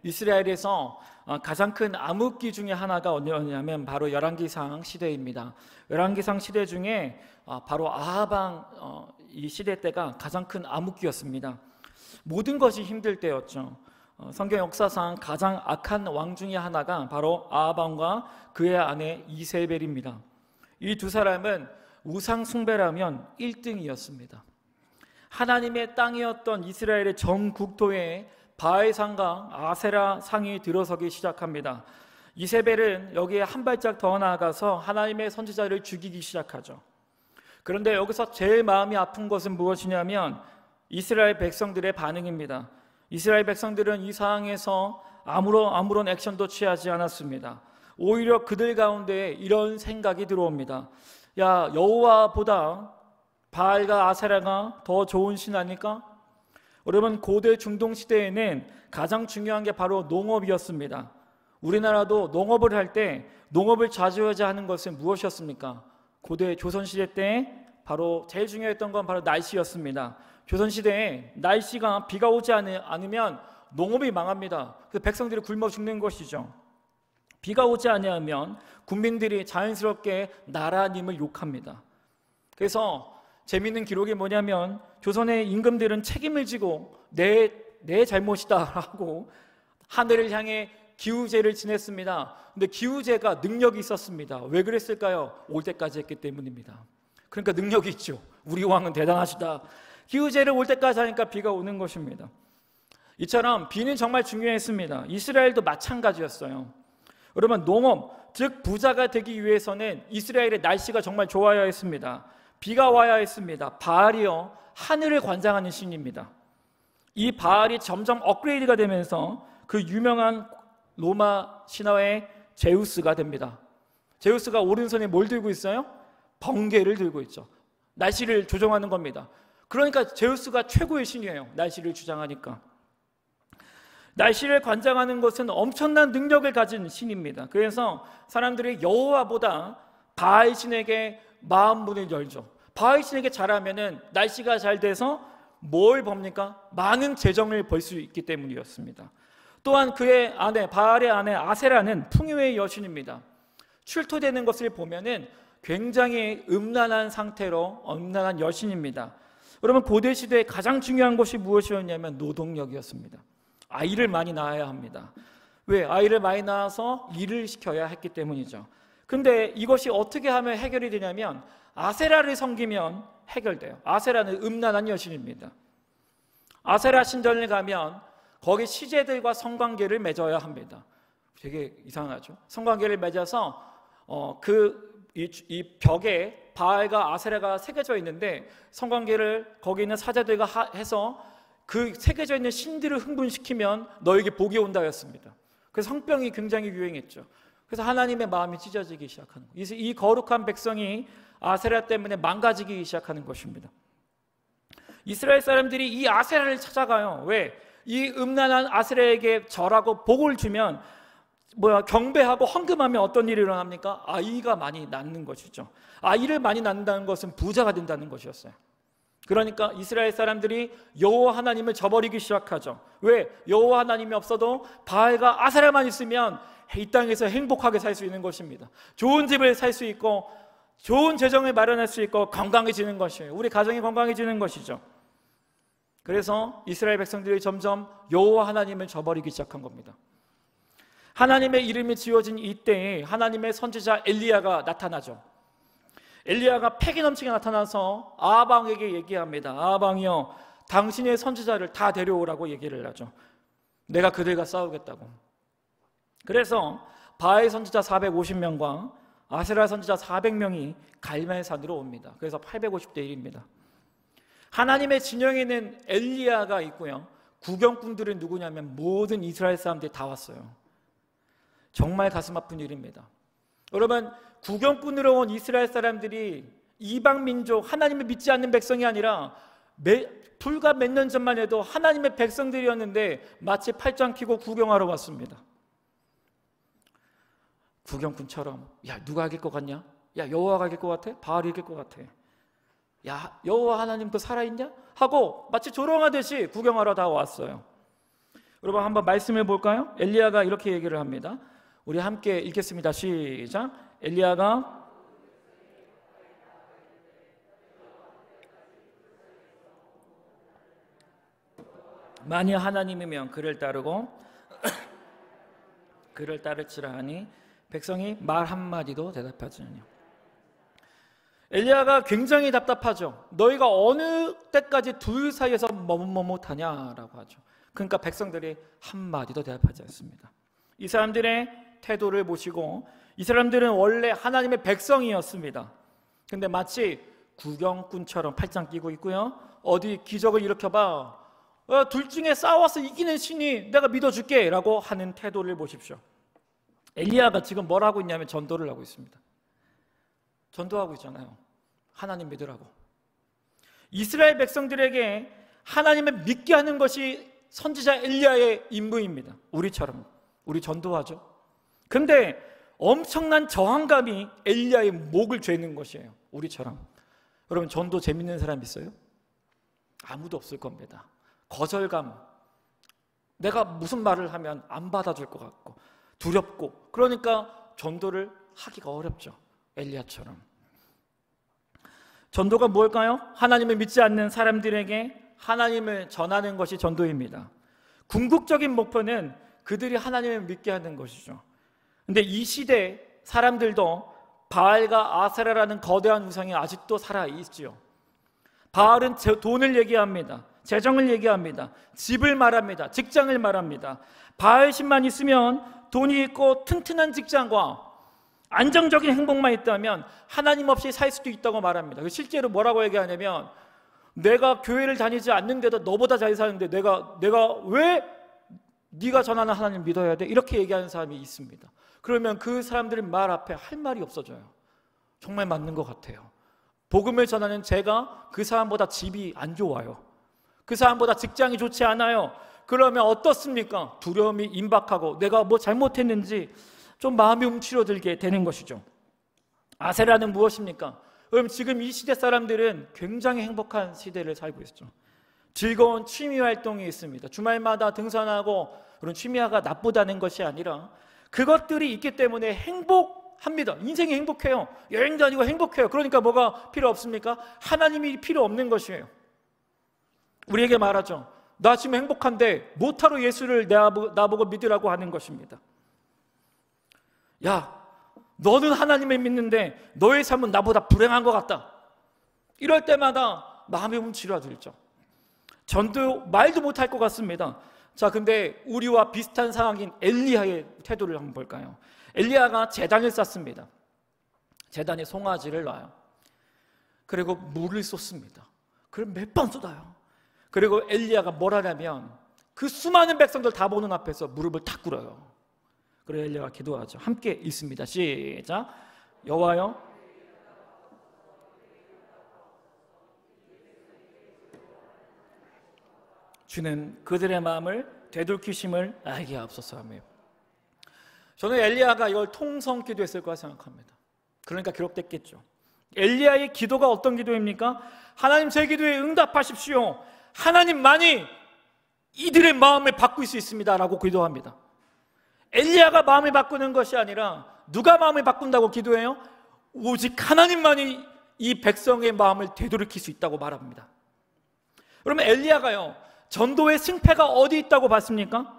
이스라엘에서 가장 큰 암흑기 중에 하나가 어디였냐면 바로 열왕기상 시대입니다. 열왕기상 시대 중에 바로 아합 왕 이 시대 때가 가장 큰 암흑기였습니다. 모든 것이 힘들 때였죠. 성경 역사상 가장 악한 왕 중에 하나가 바로 아합 왕과 그의 아내 이세벨입니다. 이 두 사람은 우상 숭배라면 1등이었습니다. 하나님의 땅이었던 이스라엘의 전 국토에 바알상과 아세라 상이 들어서기 시작합니다. 이세벨은 여기에 한 발짝 더 나아가서 하나님의 선지자를 죽이기 시작하죠. 그런데 여기서 제일 마음이 아픈 것은 무엇이냐면 이스라엘 백성들의 반응입니다. 이스라엘 백성들은 이 상황에서 아무런 액션도 취하지 않았습니다. 오히려 그들 가운데 이런 생각이 들어옵니다. 야, 여호와보다 바알과 아세라가 더 좋은 신 아닐까? 여러분, 고대 중동 시대에는 가장 중요한 게 바로 농업이었습니다. 우리나라도 농업을 할 때 농업을 좌지우지하는 하는 것은 무엇이었습니까? 고대 조선시대 때 바로 제일 중요했던 건 바로 날씨였습니다. 조선시대에 날씨가 비가 오지 않으면 농업이 망합니다. 그래서 백성들이 굶어 죽는 것이죠. 비가 오지 않으면 국민들이 자연스럽게 나라님을 욕합니다. 그래서 재미있는 기록이 뭐냐면 조선의 임금들은 책임을 지고 내 잘못이다 하고 하늘을 향해 기우제를 지냈습니다. 근데 기우제가 능력이 있었습니다. 왜 그랬을까요? 올 때까지 했기 때문입니다. 그러니까 능력이 있죠. 우리 왕은 대단하시다. 기우제를 올 때까지 하니까 비가 오는 것입니다. 이처럼 비는 정말 중요했습니다. 이스라엘도 마찬가지였어요. 여러분, 농업, 즉 부자가 되기 위해서는 이스라엘의 날씨가 정말 좋아야 했습니다. 비가 와야 했습니다. 바알이요, 하늘을 관장하는 신입니다. 이 바알이 점점 업그레이드가 되면서 그 유명한 로마 신화의 제우스가 됩니다. 제우스가 오른손에 뭘 들고 있어요? 번개를 들고 있죠. 날씨를 조정하는 겁니다. 그러니까 제우스가 최고의 신이에요. 날씨를 주장하니까. 날씨를 관장하는 것은 엄청난 능력을 가진 신입니다. 그래서 사람들이 여호와보다 바알 신에게 마음 문을 열죠. 바알 신에게 잘하면은 날씨가 잘 돼서 뭘 법니까? 많은 재정을 벌 수 있기 때문이었습니다. 또한 그의 아내, 바알의 아내 아세라는 풍요의 여신입니다. 출토되는 것을 보면은 굉장히 음란한 상태로 음란한 여신입니다. 여러분, 고대 시대에 가장 중요한 것이 무엇이었냐면 노동력이었습니다. 아이를 많이 낳아야 합니다. 왜? 아이를 많이 낳아서 일을 시켜야 했기 때문이죠. 근데 이것이 어떻게 하면 해결이 되냐면 아세라를 섬기면 해결돼요. 아세라는 음란한 여신입니다. 아세라 신전을 가면 거기 시제들과 성관계를 맺어야 합니다. 되게 이상하죠. 성관계를 맺어서 이 벽에 바알과 아세라가 새겨져 있는데 성관계를 거기 있는 사제들과 해서 그 새겨져 있는 신들을 흥분시키면 너에게 복이 온다였습니다. 그래서 성병이 굉장히 유행했죠. 그래서 하나님의 마음이 찢어지기 시작하는 거예요. 이 거룩한 백성이 아세라 때문에 망가지기 시작하는 것입니다. 이스라엘 사람들이 이 아세라를 찾아가요. 왜? 이 음란한 아세라에게 절하고 복을 주면 경배하고 헌금하면 어떤 일이 일어납니까? 아이가 많이 낳는 것이죠. 아이를 많이 낳는다는 것은 부자가 된다는 것이었어요. 그러니까 이스라엘 사람들이 여호와 하나님을 저버리기 시작하죠. 왜? 여호와 하나님이 없어도 바알과 아세라만 있으면 이 땅에서 행복하게 살 수 있는 것입니다. 좋은 집을 살 수 있고 좋은 재정을 마련할 수 있고 건강해지는 것이에요. 우리 가정이 건강해지는 것이죠. 그래서 이스라엘 백성들이 점점 여호와 하나님을 저버리기 시작한 겁니다. 하나님의 이름이 지어진 이때에 하나님의 선지자 엘리야가 나타나죠. 엘리야가 패기 넘치게 나타나서 아합 왕에게 얘기합니다. 아합 왕이여, 당신의 선지자를 다 데려오라고 얘기를 하죠. 내가 그들과 싸우겠다고. 그래서 바알 선지자 450명과 아세라 선지자 400명이 갈멜산으로 옵니다. 그래서 850대 1입니다. 하나님의 진영에는 엘리야가 있고요. 구경꾼들은 누구냐면 모든 이스라엘 사람들이 다 왔어요. 정말 가슴 아픈 일입니다. 여러분, 구경꾼으로 온 이스라엘 사람들이 이방 민족, 하나님을 믿지 않는 백성이 아니라 불과 몇 년 전만 해도 하나님의 백성들이었는데 마치 팔짱 끼고 구경하러 왔습니다. 구경꾼처럼, 야, 누가 이길 것 같냐? 야, 여호와가 이길 것 같아? 바알이 이길 것 같아. 야, 여호와 하나님 또 살아있냐? 하고 마치 조롱하듯이 구경하러 다 왔어요. 여러분 한번 말씀해 볼까요? 엘리야가 이렇게 얘기를 합니다. 우리 함께 읽겠습니다. 시작. 엘리야가 만일 하나님이면 그를 따르고 그를 따를지라 하니 백성이 말 한마디도 대답하지 않으며. 엘리야가 굉장히 답답하죠. 너희가 어느 때까지 둘 사이에서 머뭇머뭇하냐라고 하죠. 그러니까 백성들이 한마디도 대답하지 않습니다. 이 사람들의 태도를 보시고, 이 사람들은 원래 하나님의 백성이었습니다. 근데 마치 구경꾼처럼 팔짱 끼고 있고요, 어디 기적을 일으켜봐, 둘 중에 싸워서 이기는 신이 내가 믿어줄게 라고 하는 태도를 보십시오. 엘리야가 지금 뭘 하고 있냐면 전도를 하고 있습니다. 전도하고 있잖아요. 하나님 믿으라고. 이스라엘 백성들에게 하나님을 믿게 하는 것이 선지자 엘리야의 임무입니다. 우리처럼. 우리 전도하죠. 근데 엄청난 저항감이 엘리야의 목을 죄는 것이에요. 우리처럼. 여러분, 전도 재밌는 사람 있어요? 아무도 없을 겁니다. 거절감, 내가 무슨 말을 하면 안 받아줄 것 같고 두렵고, 그러니까 전도를 하기가 어렵죠. 엘리야처럼. 전도가 뭘까요? 하나님을 믿지 않는 사람들에게 하나님을 전하는 것이 전도입니다. 궁극적인 목표는 그들이 하나님을 믿게 하는 것이죠. 근데 이 시대 사람들도 바알과 아세라라는 거대한 우상이 아직도 살아있죠. 바알은 돈을 얘기합니다. 재정을 얘기합니다. 집을 말합니다. 직장을 말합니다. 바알 신만 있으면, 돈이 있고 튼튼한 직장과 안정적인 행복만 있다면 하나님 없이 살 수도 있다고 말합니다. 실제로 뭐라고 얘기하냐면, 내가 교회를 다니지 않는데도 너보다 잘 사는데 내가 왜 네가 전하는 하나님 믿어야 돼? 이렇게 얘기하는 사람이 있습니다. 그러면 그 사람들의 말 앞에 할 말이 없어져요. 정말 맞는 것 같아요. 복음을 전하는 제가 그 사람보다 집이 안 좋아요. 그 사람보다 직장이 좋지 않아요. 그러면 어떻습니까? 두려움이 임박하고 내가 뭐 잘못했는지 좀 마음이 움츠러들게 되는 것이죠. 아세라는 무엇입니까? 여러분, 지금 이 시대 사람들은 굉장히 행복한 시대를 살고 있죠. 즐거운 취미 활동이 있습니다. 주말마다 등산하고, 그런 취미가 나쁘다는 것이 아니라 그것들이 있기 때문에 행복합니다. 인생이 행복해요. 여행 다니고 행복해요. 그러니까 뭐가 필요 없습니까? 하나님이 필요 없는 것이에요. 우리에게 말하죠. 나 지금 행복한데 못하러 예수를 나보고 믿으라고 하는 것입니다. 야, 너는 하나님을 믿는데 너의 삶은 나보다 불행한 것 같다. 이럴 때마다 마음이 움츠러들죠. 전도 말도 못할 것 같습니다. 자, 근데 우리와 비슷한 상황인 엘리야의 태도를 한번 볼까요? 엘리야가 제단을 쌓습니다. 제단에 송아지를 놔요. 그리고 물을 쏟습니다. 그럼 몇 번 쏟아요. 그리고 엘리야가 뭘 하냐면 그 수많은 백성들 다 보는 앞에서 무릎을 탁 꿇어요. 그래서 엘리야가 기도하죠. 함께 읽습니다. 시작. 여호와여, 주는 그들의 마음을 되돌키심을 알게 하옵소서 하며. 저는 엘리야가 이걸 통성 기도했을 거라 생각합니다. 그러니까 기록됐겠죠. 엘리야의 기도가 어떤 기도입니까? 하나님, 제 기도에 응답하십시오. 하나님만이 이들의 마음을 바꿀 수 있습니다 라고 기도합니다. 엘리야가 마음을 바꾸는 것이 아니라 누가 마음을 바꾼다고 기도해요? 오직 하나님만이 이 백성의 마음을 되돌이킬 수 있다고 말합니다. 그러면 엘리야가요, 전도의 승패가 어디 있다고 봤습니까?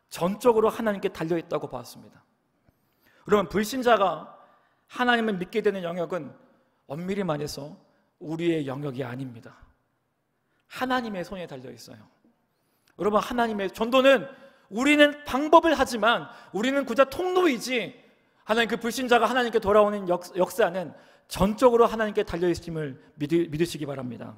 전적으로 하나님께 달려있다고 봤습니다. 그러면 불신자가 하나님을 믿게 되는 영역은 엄밀히 말해서 우리의 영역이 아닙니다. 하나님의 손에 달려있어요. 여러분, 하나님의 전도는 우리는 방법을 하지만 우리는 그저 통로이지, 하나님, 그 불신자가 하나님께 돌아오는 역사는 전적으로 하나님께 달려있음을 믿으시기 바랍니다.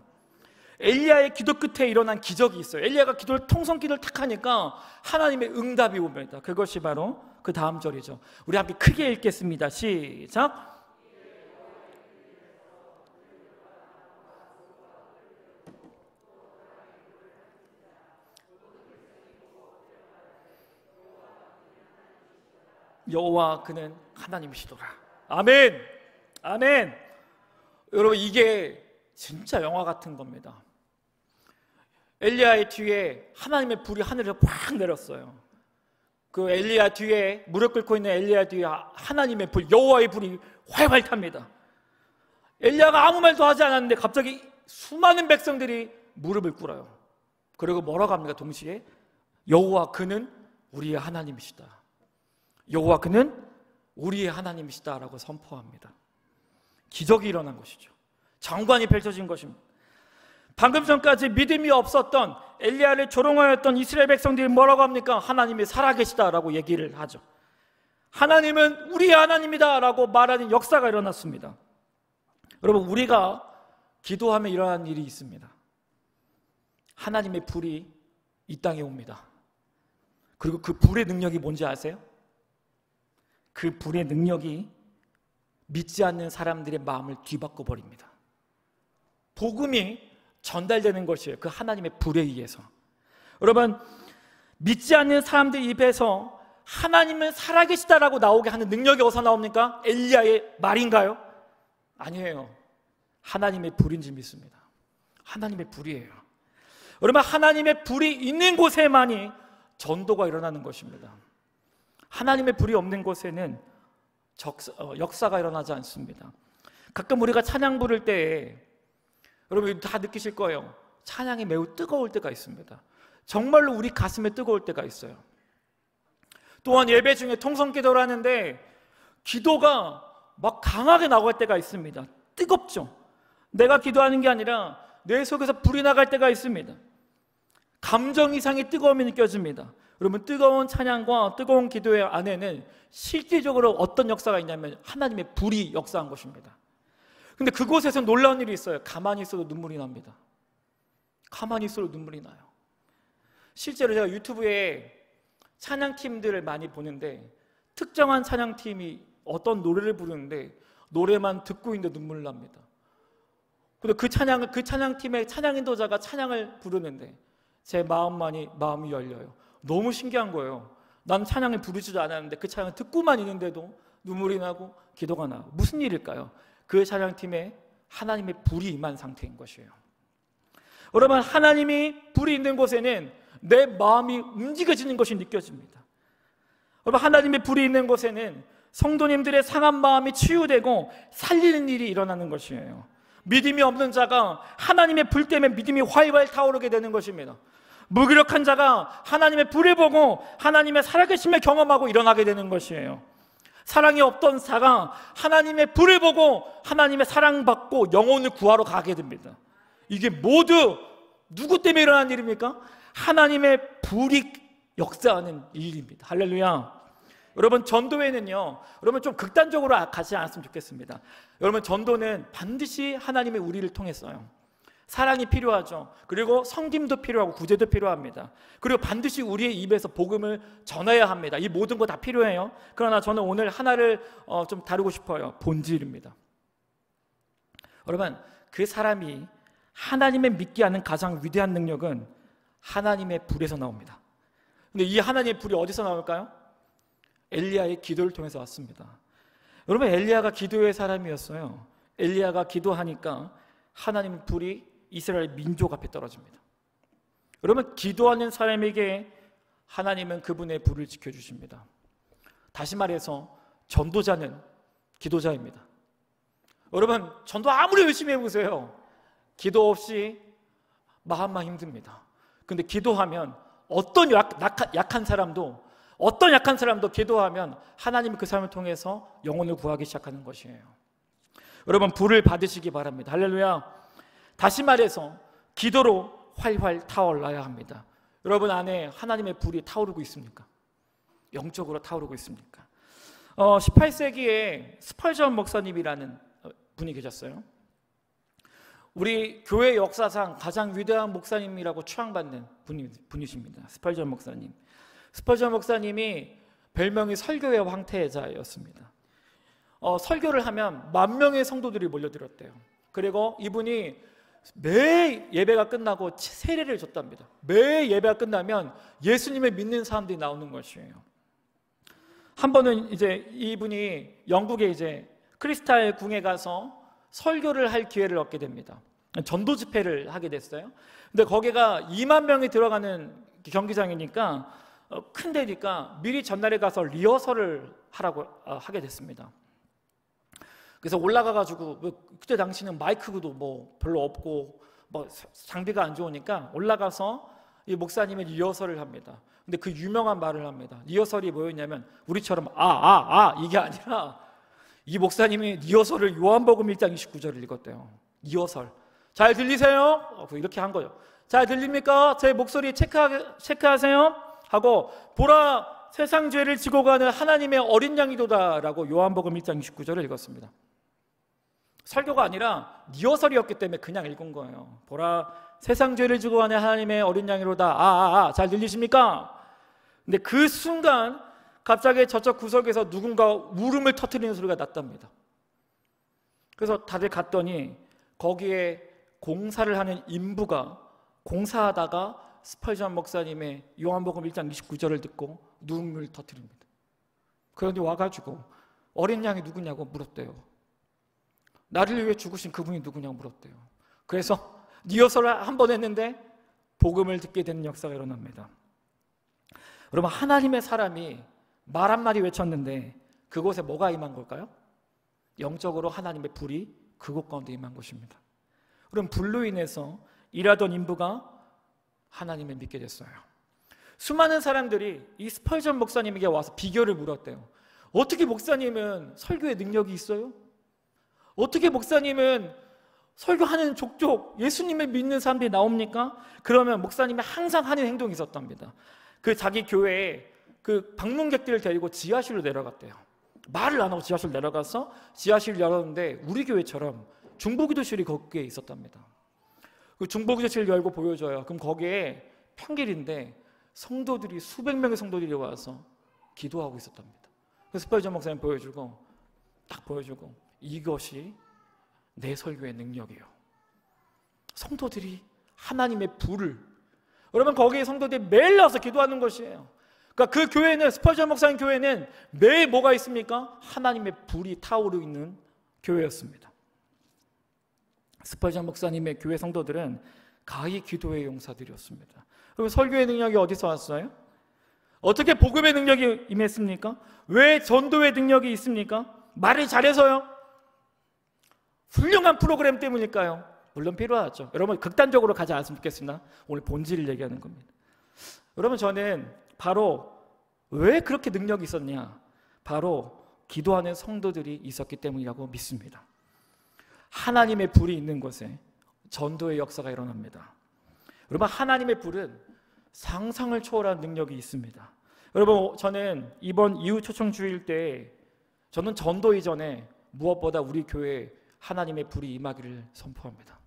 엘리야의 기도 끝에 일어난 기적이 있어요. 엘리야가 통성 기도를 탁 하니까 하나님의 응답이 옵니다. 그것이 바로 그 다음 절이죠. 우리 함께 크게 읽겠습니다. 시작. 여호와 그는 하나님이시더라. 아멘. 아멘. 여러분, 이게 진짜 영화 같은 겁니다. 엘리야의 뒤에 하나님의 불이 하늘에서 확 내렸어요. 그 엘리야 뒤에, 무릎 꿇고 있는 엘리야 뒤에 하나님의 불, 여호와의 불이 활활 탑니다. 엘리야가 아무 말도 하지 않았는데 갑자기 수많은 백성들이 무릎을 꿇어요. 그리고 뭐라고 합니까? 동시에 여호와 그는 우리의 하나님이시다. 여호와 그는 우리의 하나님이시다라고 선포합니다. 기적이 일어난 것이죠. 장관이 펼쳐진 것입니다. 방금 전까지 믿음이 없었던 엘리야를 조롱하였던 이스라엘 백성들이 뭐라고 합니까? 하나님이 살아계시다라고 얘기를 하죠. 하나님은 우리의 하나님이다라고 말하는 역사가 일어났습니다. 여러분, 우리가 기도하면 일어나는 일이 있습니다. 하나님의 불이 이 땅에 옵니다. 그리고 그 불의 능력이 뭔지 아세요? 그 불의 능력이 믿지 않는 사람들의 마음을 뒤바꿔 버립니다. 복음이 전달되는 것이에요. 그 하나님의 불에 의해서. 여러분, 믿지 않는 사람들 입에서 하나님은 살아계시다라고 나오게 하는 능력이 어디서 나옵니까? 엘리야의 말인가요? 아니에요. 하나님의 불인 줄 믿습니다. 하나님의 불이에요. 여러분, 하나님의 불이 있는 곳에만이 전도가 일어나는 것입니다. 하나님의 불이 없는 곳에는 역사가 일어나지 않습니다. 가끔 우리가 찬양 부를 때에 여러분 다 느끼실 거예요. 찬양이 매우 뜨거울 때가 있습니다. 정말로 우리 가슴에 뜨거울 때가 있어요. 또한 예배 중에 통성기도를 하는데 기도가 막 강하게 나갈 때가 있습니다. 뜨겁죠. 내가 기도하는 게 아니라 내 속에서 불이 나갈 때가 있습니다. 감정 이상의 뜨거움이 느껴집니다. 여러분, 뜨거운 찬양과 뜨거운 기도의 안에는 실질적으로 어떤 역사가 있냐면 하나님의 불이 역사한 것입니다. 근데 그곳에서 놀라운 일이 있어요. 가만히 있어도 눈물이 납니다. 가만히 있어도 눈물이 나요. 실제로 제가 유튜브에 찬양팀들을 많이 보는데 특정한 찬양팀이 어떤 노래를 부르는데 노래만 듣고 있는데 눈물 납니다. 근데 그 찬양팀의 찬양 인도자가 찬양을 부르는데 제 마음이 열려요. 너무 신기한 거예요. 난 찬양을 부르지도 않았는데 그 찬양을 듣고만 있는데도 눈물이 나고 기도가 나고. 무슨 일일까요? 그 찬양팀에 하나님의 불이 임한 상태인 것이에요. 여러분, 하나님이 불이 있는 곳에는 내 마음이 움직여지는 것이 느껴집니다. 여러분, 하나님의 불이 있는 곳에는 성도님들의 상한 마음이 치유되고 살리는 일이 일어나는 것이에요. 믿음이 없는 자가 하나님의 불 때문에 믿음이 활활 타오르게 되는 것입니다. 무기력한 자가 하나님의 불을 보고 하나님의 살아계심을 경험하고 일어나게 되는 것이에요. 사랑이 없던 자가 하나님의 불을 보고 하나님의 사랑받고 영혼을 구하러 가게 됩니다. 이게 모두 누구 때문에 일어난 일입니까? 하나님의 불이 역사하는 일입니다. 할렐루야. 여러분, 전도회는요, 여러분 좀 극단적으로 가지 않았으면 좋겠습니다. 여러분, 전도는 반드시 하나님의 우리를 통했어요. 사랑이 필요하죠. 그리고 섬김도 필요하고 구제도 필요합니다. 그리고 반드시 우리의 입에서 복음을 전해야 합니다. 이 모든 거 다 필요해요. 그러나 저는 오늘 하나를 좀 다루고 싶어요. 본질입니다. 여러분, 그 사람이 하나님의 믿게 하는 가장 위대한 능력은 하나님의 불에서 나옵니다. 근데 이 하나님의 불이 어디서 나올까요? 엘리야의 기도를 통해서 왔습니다. 여러분, 엘리야가 기도의 사람이었어요. 엘리야가 기도하니까 하나님의 불이 이스라엘 민족 앞에 떨어집니다. 여러분, 기도하는 사람에게 하나님은 그분의 불을 지켜주십니다. 다시 말해서 전도자는 기도자입니다. 여러분, 전도 아무리 열심히 해보세요. 기도 없이 마음만 힘듭니다. 근데 기도하면 어떤 약한 사람도 기도하면 하나님이 그 사람을 통해서 영혼을 구하기 시작하는 것이에요. 여러분, 불을 받으시기 바랍니다. 할렐루야. 다시 말해서 기도로 활활 타올라야 합니다. 여러분 안에 하나님의 불이 타오르고 있습니까? 영적으로 타오르고 있습니까? 18세기에 스펄전 목사님이라는 분이 계셨어요. 우리 교회 역사상 가장 위대한 목사님이라고 추앙받는 분이십니다. 스펄전 목사님. 스펄전 목사님이 별명이 설교의 황태자였습니다. 설교를 하면 10,000명의 성도들이 몰려들었대요. 그리고 이분이 매 예배가 끝나고 세례를 줬답니다. 매 예배가 끝나면 예수님을 믿는 사람들이 나오는 것이에요. 한 번은 이제 이분이 영국에 이제 크리스탈 궁에 가서 설교를 할 기회를 얻게 됩니다. 전도 집회를 하게 됐어요. 근데 거기가 2만 명이 들어가는 경기장이니까 큰 데니까 미리 전날에 가서 리허설을 하게 됐습니다. 그래서 올라가가지고 그때 당시는 마이크도 뭐 별로 없고 뭐 장비가 안 좋으니까 올라가서 이 목사님이 리허설을 합니다. 근데 그 유명한 말을 합니다. 리허설이 뭐였냐면 우리처럼 이게 아니라 이 목사님이 리허설을 요한복음 1장 29절을 읽었대요. 리허설. 잘 들리세요? 이렇게 한 거죠. 잘 들립니까? 제 목소리 체크하세요? 하고 보라 세상 죄를 지고 가는 하나님의 어린 양이도다라고 요한복음 1장 29절을 읽었습니다. 설교가 아니라 리허설이었기 때문에 그냥 읽은 거예요. 보라 세상 죄를 지고 가는 하나님의 어린 양이로다. 잘 들리십니까? 근데 그 순간 갑자기 저쪽 구석에서 누군가 울음을 터뜨리는 소리가 났답니다. 그래서 다들 갔더니 거기에 공사를 하는 인부가 공사하다가 스펄전 목사님의 요한복음 1장 29절을 듣고 눈물을 터뜨립니다. 그런데 와가지고 어린 양이 누구냐고 물었대요. 나를 위해 죽으신 그분이 누구냐고 물었대요. 그래서 리허설을 한 번 했는데 복음을 듣게 되는 역사가 일어납니다. 여러분, 하나님의 사람이 말 한마디 외쳤는데 그곳에 뭐가 임한 걸까요? 영적으로 하나님의 불이 그곳 가운데 임한 것입니다. 그럼 불로 인해서 일하던 인부가 하나님을 믿게 됐어요. 수많은 사람들이 이 스펄전 목사님에게 와서 비결을 물었대요. 어떻게 목사님은 설교에 능력이 있어요? 어떻게 목사님은 설교하는 족족 예수님을 믿는 사람들이 나옵니까? 그러면 목사님이 항상 하는 행동이 있었답니다. 그 자기 교회에 그 방문객들을 데리고 지하실로 내려갔대요. 말을 안 하고 지하실로 내려가서 지하실을 열었는데 우리 교회처럼 중보기도실이 거기에 있었답니다. 그 중보기도실 열고 보여줘요. 그럼 거기에 평일인데 성도들이 수백 명의 성도들이 와서 기도하고 있었답니다. 그래서 스펄전 목사님 딱 보여주고 이것이 내 설교의 능력이에요. 성도들이 하나님의 불을, 여러분 거기에 성도들이 매일 나와서 기도하는 것이에요. 그러니까 그 교회는, 스펄전 목사님 교회는 매일 뭐가 있습니까? 하나님의 불이 타오르고 있는 교회였습니다. 스펄전 목사님의 교회 성도들은 가히 기도의 용사들이었습니다. 그럼 설교의 능력이 어디서 왔어요? 어떻게 복음의 능력이 임했습니까? 왜 전도의 능력이 있습니까? 말을 잘해서요? 훌륭한 프로그램 때문일까요? 물론 필요하죠. 여러분 극단적으로 가지 않았으면 좋겠습니다. 오늘 본질을 얘기하는 겁니다. 여러분 저는 바로 왜 그렇게 능력이 있었냐? 바로 기도하는 성도들이 있었기 때문이라고 믿습니다. 하나님의 불이 있는 곳에 전도의 역사가 일어납니다. 여러분 하나님의 불은 상상을 초월한 능력이 있습니다. 여러분 저는 이번 이후 초청 주일 때 저는 전도 이전에 무엇보다 우리 교회에 하나님의 불이 임하기를 선포합니다.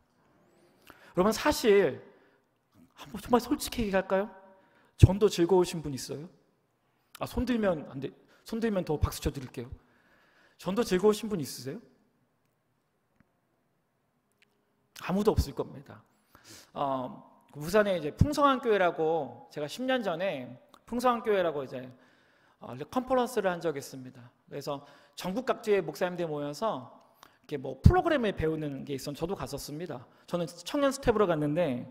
여러분 사실 한번 정말 솔직히 얘기할까요? 전도 즐거우신 분 있어요? 손 들면 안 돼. 손 들면 더 박수 쳐 드릴게요. 전도 즐거우신 분 있으세요? 아무도 없을 겁니다. 부산에 이제 풍성한 교회라고 제가 10년 전에 풍성한 교회라고 이제 컨퍼런스를 한 적이 있습니다. 그래서 전국 각지의 목사님들 모여서 이렇게 뭐 프로그램을 배우는 게 있었는데 저도 갔었습니다. 저는 청년 스텝으로 갔는데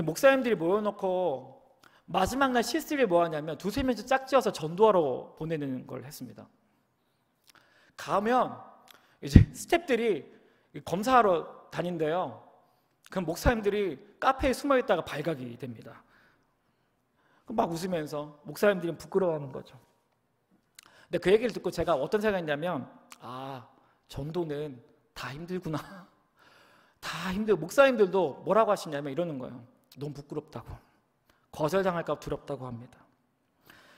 목사님들이 모여놓고 마지막 날 C3를 뭐 하냐면 2-3명 짝지어서 전도하러 보내는 걸 했습니다. 가면 이제 스텝들이 검사하러 다닌대요. 그럼 목사님들이 카페에 숨어있다가 발각이 됩니다. 막 웃으면서 목사님들은 부끄러워하는 거죠. 근데 그 얘기를 듣고 제가 어떤 생각했냐면 전도는 다 힘들구나. 다 힘들고 목사님들도 뭐라고 하시냐면 이러는 거예요. 너무 부끄럽다고. 거절당할까 두렵다고 합니다.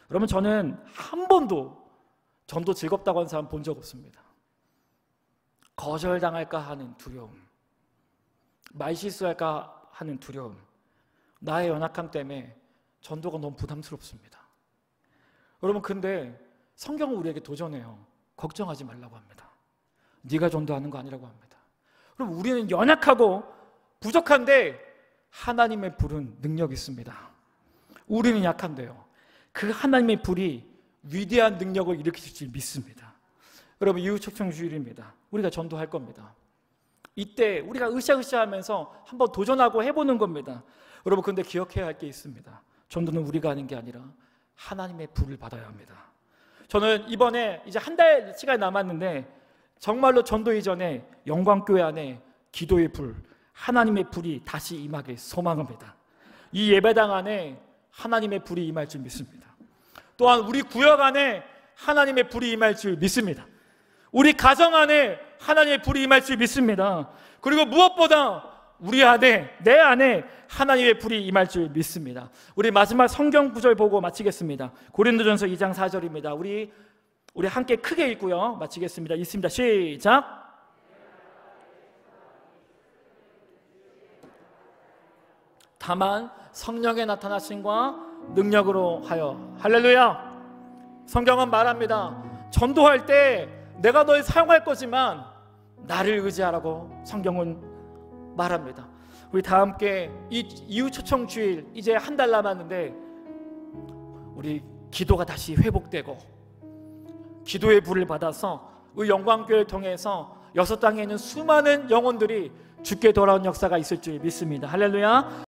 여러분 저는 한 번도 전도 즐겁다고 하는 사람 본 적 없습니다. 거절당할까 하는 두려움, 말실수할까 하는 두려움, 나의 연약함 때문에 전도가 너무 부담스럽습니다. 여러분 근데 성경은 우리에게 도전해요. 걱정하지 말라고 합니다. 네가 전도하는 거 아니라고 합니다. 그럼 우리는 연약하고 부족한데 하나님의 불은 능력이 있습니다. 우리는 약한데요. 그 하나님의 불이 위대한 능력을 일으키실 줄 믿습니다. 여러분 이후 초청 주일입니다. 우리가 전도할 겁니다. 이때 우리가 으쌰으쌰하면서 한번 도전하고 해보는 겁니다. 여러분, 근데 기억해야 할 게 있습니다. 전도는 우리가 하는 게 아니라 하나님의 불을 받아야 합니다. 저는 이번에 이제 한 달 시간이 남았는데 정말로 전도 이전에 영광교회 안에 기도의 불, 하나님의 불이 다시 임하길 소망합니다. 이 예배당 안에 하나님의 불이 임할 줄 믿습니다. 또한 우리 구역 안에 하나님의 불이 임할 줄 믿습니다. 우리 가정 안에 하나님의 불이 임할 줄 믿습니다. 그리고 무엇보다 우리 안에, 내 안에 하나님의 불이 임할 줄 믿습니다. 우리 마지막 성경 구절 보고 마치겠습니다. 고린도전서 2장 4절입니다. 우리 함께 크게 읽고요 마치겠습니다. 읽습니다. 시작. 다만 성령의 나타나심과 능력으로 하여. 할렐루야. 성경은 말합니다. 전도할 때 내가 널 사용할 거지만 나를 의지하라고 성경은 말합니다. 우리 다 함께 이 이후 초청 주일 이제 한 달 남았는데 우리 기도가 다시 회복되고 기도의 불을 받아서 이 영광교회를 통해서 여섯 땅에 있는 수많은 영혼들이 주께 돌아온 역사가 있을 줄 믿습니다. 할렐루야.